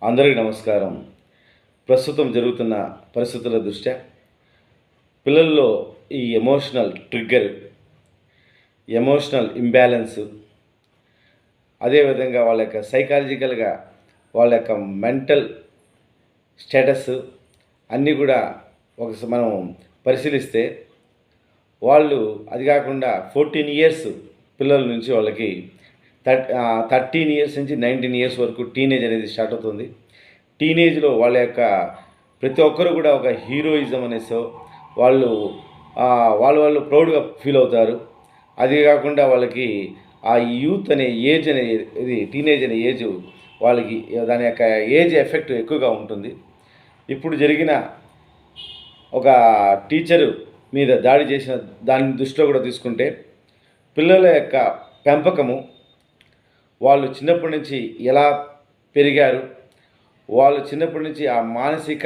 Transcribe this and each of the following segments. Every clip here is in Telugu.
అందరికీ నమస్కారం. ప్రస్తుతం జరుగుతున్న పరిస్థితుల దృష్ట్యా పిల్లల్లో ఈ ఎమోషనల్ ట్రిగ్గర్, ఎమోషనల్ ఇంబ్యాలెన్స్, అదేవిధంగా వాళ్ళ యొక్క సైకాలజికల్గా వాళ్ళ యొక్క మెంటల్ స్టేటస్ అన్నీ కూడా మనం పరిశీలిస్తే వాళ్ళు అది కాకుండా 14 ఇయర్స్ పిల్లల నుంచి వాళ్ళకి 13 ఇయర్స్ నుంచి 19 ఇయర్స్ వరకు టీనేజ్ అనేది స్టార్ట్ అవుతుంది. టీనేజ్లో వాళ్ళ యొక్క ప్రతి ఒక్కరు కూడా ఒక హీరోయిజం అనేసో వాళ్ళు వాళ్ళు ప్రౌడ్గా ఫీల్ అవుతారు. అది కాకుండా వాళ్ళకి ఆ యూత్ అనే ఏజ్ అనే ఇది టీనేజ్ అనే ఏజ్ వాళ్ళకి దాని యొక్క ఏజ్ ఎఫెక్ట్ ఎక్కువగా ఉంటుంది. ఇప్పుడు జరిగిన ఒక టీచరు మీద దాడి చేసిన దాని దృష్టిలో కూడా తీసుకుంటే పిల్లల యొక్క పెంపకము, వాళ్ళు చిన్నప్పటి నుంచి ఎలా పెరిగారు, వాళ్ళు చిన్నప్పటి నుంచి ఆ మానసిక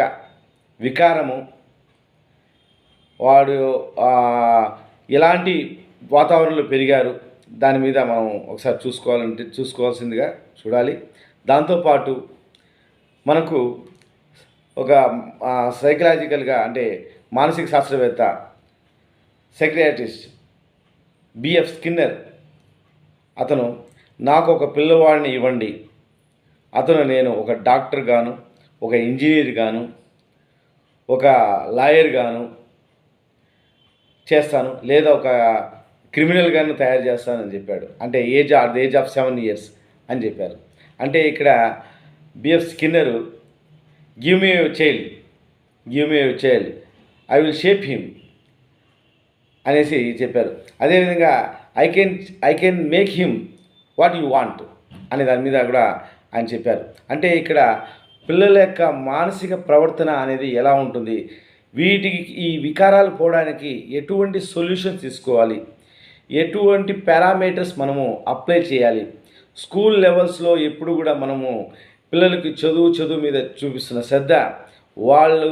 వికారము, వాడు ఎలాంటి వాతావరణంలో పెరిగారు, దాని మీద మనం ఒకసారి చూసుకోవాల్సిందిగా చూడాలి. దాంతోపాటు మనకు ఒక సైకలాజికల్గా అంటే మానసిక శాస్త్రవేత్త సైకియాట్రిస్ట్ బిఎఫ్ స్కిన్నర్ అతను నాకు ఒక పిల్లవాడిని ఇవ్వండి, అతను నేను ఒక డాక్టర్ గాను, ఒక ఇంజనీర్ గాను, ఒక లాయర్ గాను చేస్తాను, లేదా ఒక క్రిమినల్ గాను తయారు చేస్తానని చెప్పాడు. అంటే ఏజ్ ఆఫ్ 7 ఇయర్స్ అని చెప్పారు. అంటే ఇక్కడ BF Skinner give me your child, I will shape him అనేసి చెప్పారు. అదేవిధంగా I can make him what you want అనే దాని మీద కూడా ఆయన చెప్పారు. అంటే ఇక్కడ పిల్లల యొక్క మానసిక ప్రవర్తన అనేది ఎలా ఉంటుంది, వీటికి ఈ వికారాలు పోవడానికి ఎటువంటి సొల్యూషన్స్ తీసుకోవాలి, ఎటువంటి పారామీటర్స్ మనము అప్లై చేయాలి. స్కూల్ లెవెల్స్లో ఎప్పుడు కూడా మనము పిల్లలకి చదువు మీద చూపిస్తున్న శ్రద్ధ, వాళ్ళు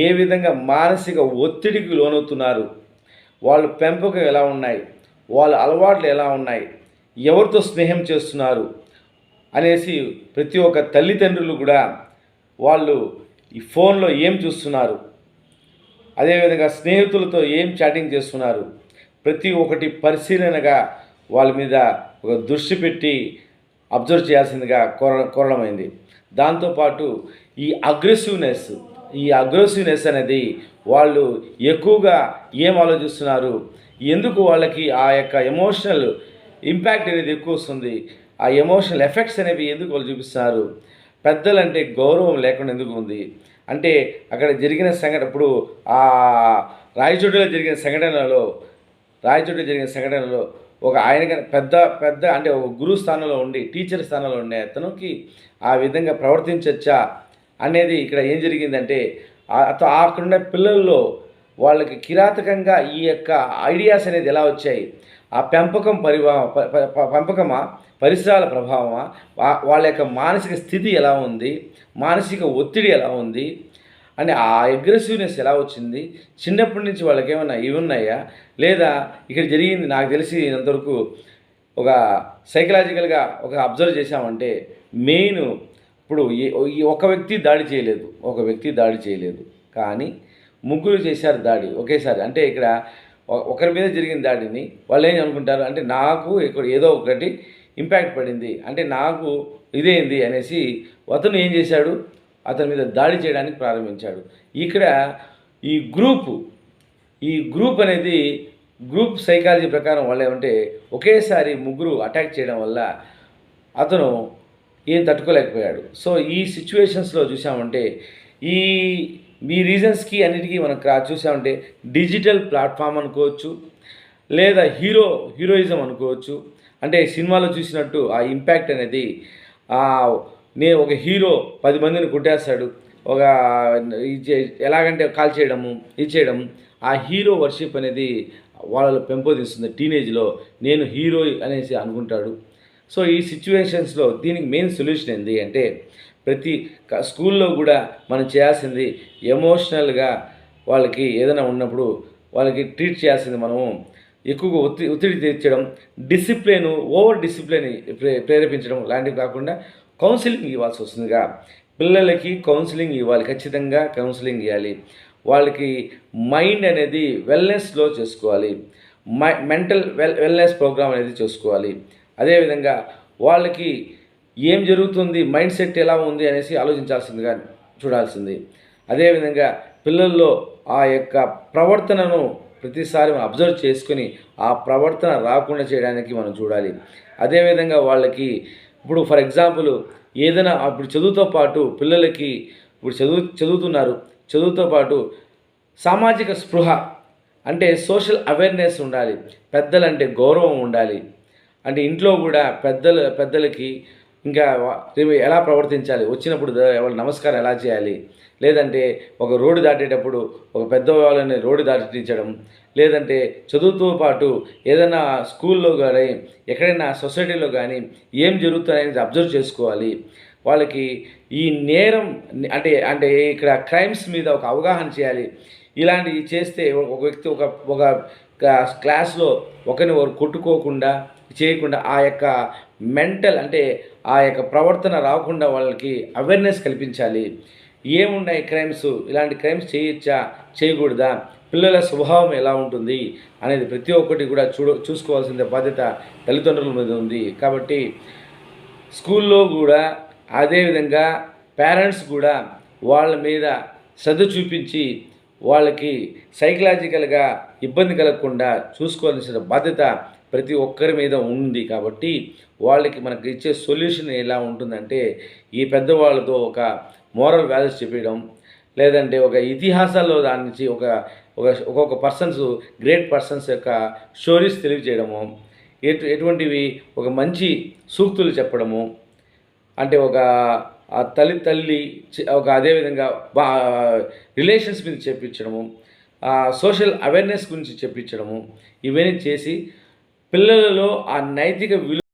ఏ విధంగా మానసిక ఒత్తిడికి లోనవుతున్నారు, వాళ్ళ పెంపకం ఎలా ఉన్నాయి, వాళ్ళ అలవాట్లు ఎలా ఉన్నాయి, ఎవరితో స్నేహం చేస్తున్నారు అనేసి ప్రతి ఒక్క తల్లిదండ్రులు కూడా వాళ్ళు ఈ ఫోన్లో ఏం చూస్తున్నారు, అదేవిధంగా స్నేహితులతో ఏం చాటింగ్ చేస్తున్నారు, ప్రతి ఒక్కటి పరిశీలనగా వాళ్ళ మీద ఒక దృష్టి పెట్టి అబ్జర్వ్ చేయాల్సిందిగా కోరడమైంది. దాంతోపాటు ఈ అగ్రెసివ్నెస్ అనేది వాళ్ళు ఎక్కువగా ఏం ఆలోచిస్తున్నారు, ఎందుకు వాళ్ళకి ఆ యొక్క ఎమోషనల్ ఇంపాక్ట్ అనేది ఎక్కువ వస్తుంది, ఆ ఎమోషనల్ ఎఫెక్ట్స్ అనేవి ఎందుకు వాళ్ళు చూపిస్తున్నారు, పెద్దలంటే గౌరవం లేకుండా ఎందుకు ఉంది అంటే అక్కడ జరిగిన సంఘటన, ఇప్పుడు ఆ రాయచోటిలో జరిగిన సంఘటనలో ఒక ఆయన పెద్ద అంటే ఒక గురువు స్థానంలో ఉండి టీచర్ స్థానంలో ఉండే అతనికి ఆ విధంగా ప్రవర్తించచ్చా అనేది ఇక్కడ ఏం జరిగిందంటే అక్కడ పిల్లల్లో వాళ్ళకి కిరాతకంగా ఈ యొక్క ఐడియాస్ అనేది ఎలా వచ్చాయి, ఆ పెంపకమా పరిసరాల ప్రభావమా, వాళ్ళ యొక్క మానసిక స్థితి ఎలా ఉంది, మానసిక ఒత్తిడి ఎలా ఉంది అని ఆ అగ్రెసివ్నెస్ ఎలా వచ్చింది, చిన్నప్పటి నుంచి వాళ్ళకి ఏమైనా ఇవి ఉన్నాయా లేదా ఇక్కడ జరిగింది. నాకు తెలిసినంతవరకు ఒక సైకలాజికల్గా ఒక అబ్జర్వ్ చేశామంటే మెయిన్ ఇప్పుడు ఒక వ్యక్తి దాడి చేయలేదు కానీ ముగ్గురు చేశారు దాడి ఒకేసారి. అంటే ఇక్కడ ఒకరి మీద జరిగిన దాడిని వాళ్ళు ఏం అనుకుంటారు అంటే నాకు ఇక్కడ ఏదో ఒకటి ఇంపాక్ట్ పడింది, అంటే నాకు ఇదేంది అనేసి అతను ఏం చేశాడు, అతని మీద దాడి చేయడానికి ప్రారంభించాడు. ఇక్కడ ఈ గ్రూప్ అనేది గ్రూప్ సైకాలజీ ప్రకారం వాళ్ళు ఏమంటే ఒకేసారి ముగ్గురు అటాక్ చేయడం వల్ల అతను ఏం తట్టుకోలేకపోయాడు. సో ఈ సిచ్యువేషన్స్లో చూసామంటే ఈ రీజన్స్కి అన్నిటికీ మనం చూసామంటే డిజిటల్ ప్లాట్ఫామ్ అనుకోవచ్చు, లేదా హీరోయిజం అనుకోవచ్చు. అంటే సినిమాలో చూసినట్టు ఆ ఇంపాక్ట్ అనేది నేను ఒక హీరో 10 మందిని కొట్టేస్తాడు, ఒక ఎలాగంటే కాల్ చేయడము ఆ హీరో వర్షిప్ అనేది వాళ్ళలో పెంపొందిస్తుంది. టీనేజ్లో నేను హీరో అనేసి అనుకుంటాడు. సో ఈ సిచ్యువేషన్స్లో దీనికి మెయిన్ సొల్యూషన్ ఏంటి అంటే ప్రతి స్కూల్లో కూడా మనం చేయాల్సింది ఎమోషనల్గా వాళ్ళకి ఏదైనా ఉన్నప్పుడు వాళ్ళకి ట్రీట్ చేయాల్సింది మనము ఎక్కువగా ఒత్తిడి తెచ్చడం, ఓవర్ డిసిప్లిన్ ప్రేరేపించడం లాంటివి కాకుండా కౌన్సిలింగ్ ఇవ్వాల్సి వస్తుందిగా పిల్లలకి కౌన్సిలింగ్ ఇవ్వాలి, ఖచ్చితంగా కౌన్సిలింగ్ ఇవ్వాలి. వాళ్ళకి మైండ్ అనేది వెల్నెస్లో చేసుకోవాలి, మెంటల్ వెల్నెస్ ప్రోగ్రామ్ అనేది చేసుకోవాలి. అదేవిధంగా వాళ్ళకి ఏం జరుగుతుంది, మైండ్ సెట్ ఎలా ఉంది అనేసి ఆలోచించాల్సిందిగా చూడాల్సింది. అదేవిధంగా పిల్లల్లో ఆ యొక్క ప్రవర్తనను ప్రతిసారి మనం అబ్జర్వ్ చేసుకొని ఆ ప్రవర్తన రాకుండా చేయడానికి మనం చూడాలి. అదేవిధంగా వాళ్ళకి ఇప్పుడు ఫర్ ఎగ్జాంపుల్ ఏదైనా ఇప్పుడు చదువుతో పాటు పిల్లలకి ఇప్పుడు చదువుతున్నారు, చదువుతో పాటు సామాజిక స్పృహ అంటే సోషల్ అవేర్నెస్ ఉండాలి, పెద్దలంటే గౌరవం ఉండాలి. అంటే ఇంట్లో కూడా పెద్దలకి ఇంకా ఎలా ప్రవర్తించాలి, వచ్చినప్పుడు వాళ్ళ నమస్కారం ఎలా చేయాలి, లేదంటే ఒక రోడ్డు దాటేటప్పుడు ఒక పెద్దవాళ్ళని రోడ్డు దాటించడం, లేదంటే చదువుతో పాటు ఏదైనా స్కూల్లో కానీ ఎక్కడైనా సొసైటీలో కానీ ఏం జరుగుతుందనేది అబ్జర్వ్ చేసుకోవాలి. వాళ్ళకి ఈ నేరం అంటే అంటే ఇక్కడ క్రైమ్స్ మీద ఒక అవగాహన చేయాలి. ఇలాంటివి చేస్తే ఒక వ్యక్తి ఒక క్లాస్లో ఒకరిని ఒకరు కొట్టుకోకుండా చేయకుండా ఆ యొక్క మెంటల్ అంటే ఆ యొక్క ప్రవర్తన రాకుండా వాళ్ళకి అవేర్నెస్ కల్పించాలి. ఏమున్నాయి క్రైమ్స్, ఇలాంటి క్రైమ్స్ చేయొచ్చా చేయకూడదా, పిల్లల స్వభావం ఎలా ఉంటుంది అనేది ప్రతి ఒక్కటి కూడా చూసుకోవాల్సిన బాధ్యత తల్లిదండ్రుల మీద ఉంది. కాబట్టి స్కూల్లో కూడా అదేవిధంగా పేరెంట్స్ కూడా వాళ్ళ మీద శ్రద్ధ చూపించి వాళ్ళకి సైకలాజికల్గా ఇబ్బంది కలగకుండా చూసుకోవాల్సిన బాధ్యత ప్రతి ఒక్కరి మీద ఉంది. కాబట్టి వాళ్ళకి మనకు ఇచ్చే సొల్యూషన్ ఎలా ఉంటుందంటే ఈ పెద్దవాళ్ళతో ఒక మోరల్ వాల్యూస్ చెప్పడం, లేదంటే ఒక ఇతిహాసాల్లో దాని నుంచి ఒక్కొక్క పర్సన్స్ గ్రేట్ పర్సన్స్ యొక్క స్టోరీస్ తెలియజేయడము, ఎటువంటివి ఒక మంచి సూక్తులు చెప్పడము, అంటే ఒక తల్లి ఒక అదేవిధంగా రిలేషన్స్ మీద చెప్పించడము, సోషల్ అవేర్నెస్ గురించి చెప్పించడము, ఇవన్నీ చేసి పిల్లలలో ఆ నైతిక విలువ